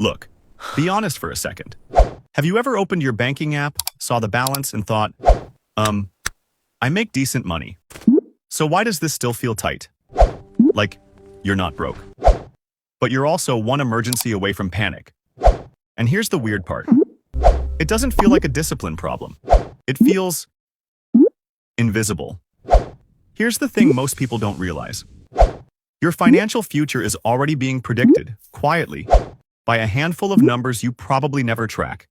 Look, be honest for a second. Have you ever opened your banking app, saw the balance, and thought, I make decent money. So why does this still feel tight? Like, you're not broke. But you're also one emergency away from panic. And here's the weird part. It doesn't feel like a discipline problem. It feels invisible. Here's the thing most people don't realize. Your financial future is already being predicted, quietly, by a handful of numbers you probably never track.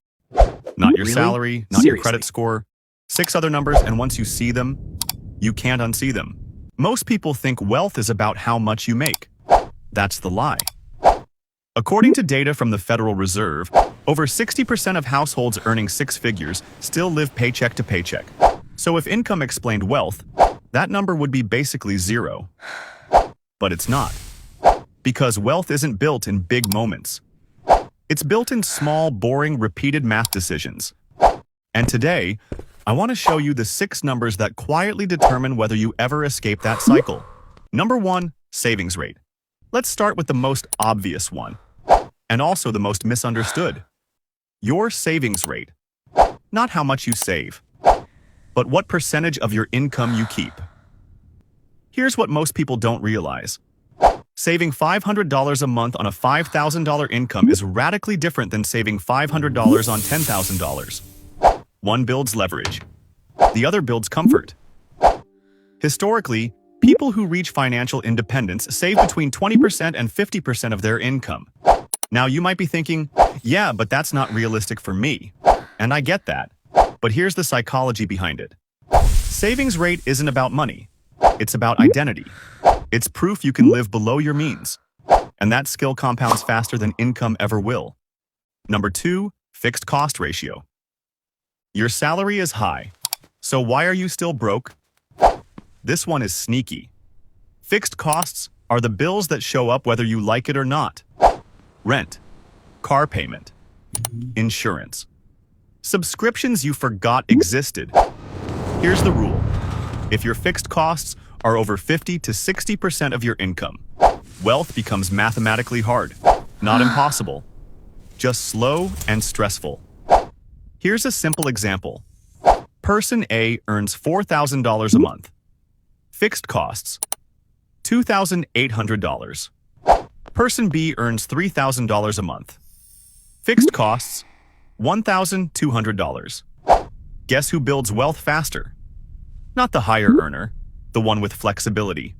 Not your salary, not your credit score, 6 other numbers, and once you see them, you can't unsee them. Most people think wealth is about how much you make. That's the lie. According to data from the Federal Reserve, over 60% of households earning 6 figures still live paycheck to paycheck. So if income explained wealth, that number would be basically 0. But it's not. Because wealth isn't built in big moments. It's built in small, boring, repeated math decisions. And today, I want to show you the 6 numbers that quietly determine whether you ever escape that cycle. Number 1, savings rate. Let's start with the most obvious one, and also the most misunderstood. Your savings rate. Not how much you save, but what percentage of your income you keep. Here's what most people don't realize. Saving $500 a month on a $5,000 income is radically different than saving $500 on $10,000. One builds leverage. The other builds comfort. Historically, people who reach financial independence save between 20% and 50% of their income. Now you might be thinking, yeah, but that's not realistic for me. And I get that. But here's the psychology behind it. Savings rate isn't about money. It's about identity. It's proof you can live below your means. And that skill compounds faster than income ever will. Number 2, fixed cost ratio. Your salary is high. So why are you still broke? This one is sneaky. Fixed costs are the bills that show up whether you like it or not. Rent, car payment, insurance, subscriptions you forgot existed. Here's the rule. If your fixed costs are over 50 to 60% of your income, wealth becomes mathematically hard, not impossible, just slow and stressful. Here's a simple example. Person A earns $4,000 a month. Fixed costs, $2,800. Person B earns $3,000 a month. Fixed costs, $1,200. Guess who builds wealth faster? Not the higher earner, the one with flexibility.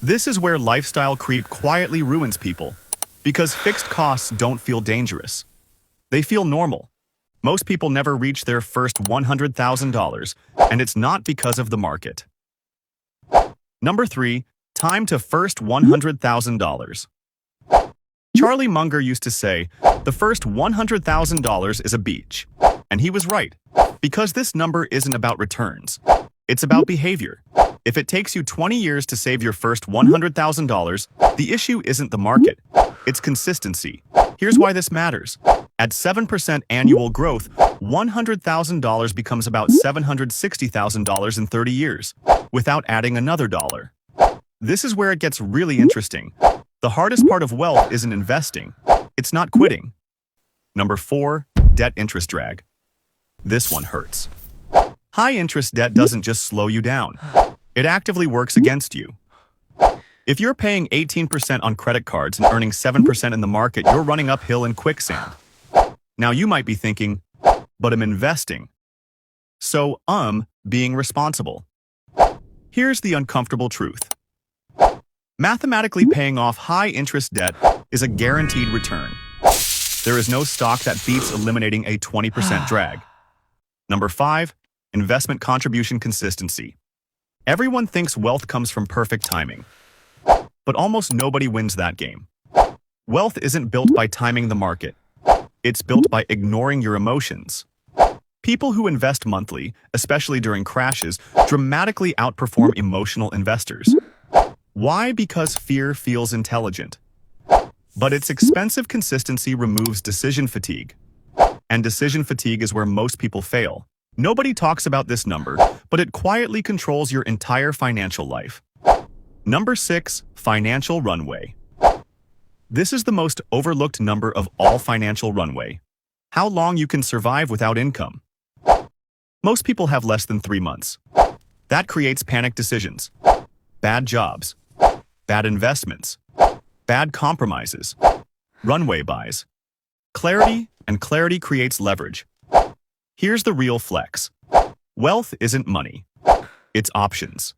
This is where lifestyle creep quietly ruins people, because fixed costs don't feel dangerous. They feel normal. Most people never reach their first $100,000, and it's not because of the market. Number 3, time to first $100,000. Charlie Munger used to say, the first $100,000 is a beach. And he was right, because this number isn't about returns. It's about behavior. If it takes you 20 years to save your first $100,000, the issue isn't the market. It's consistency. Here's why this matters. At 7% annual growth, $100,000 becomes about $760,000 in 30 years, without adding another dollar. This is where it gets really interesting. The hardest part of wealth isn't investing. It's not quitting. Number 4, debt interest drag. This one hurts. High-interest debt doesn't just slow you down. It actively works against you. If you're paying 18% on credit cards and earning 7% in the market, you're running uphill in quicksand. Now you might be thinking, but I'm investing. So, being responsible. Here's the uncomfortable truth. Mathematically paying off high-interest debt is a guaranteed return. There is no stock that beats eliminating a 20% drag. Number 5, investment contribution consistency. Everyone thinks wealth comes from perfect timing. But almost nobody wins that game. Wealth isn't built by timing the market. It's built by ignoring your emotions. People who invest monthly, especially during crashes, dramatically outperform emotional investors. Why? Because fear feels intelligent. But its expensive consistency removes decision fatigue. And decision fatigue is where most people fail. Nobody talks about this number, but it quietly controls your entire financial life. Number 6, financial runway. This is the most overlooked number of all financial runway. How long you can survive without income. Most people have less than 3 months. That creates panic decisions, bad jobs, bad investments, bad compromises, runway buys. Clarity creates leverage. Here's the real flex. Wealth isn't money. It's options.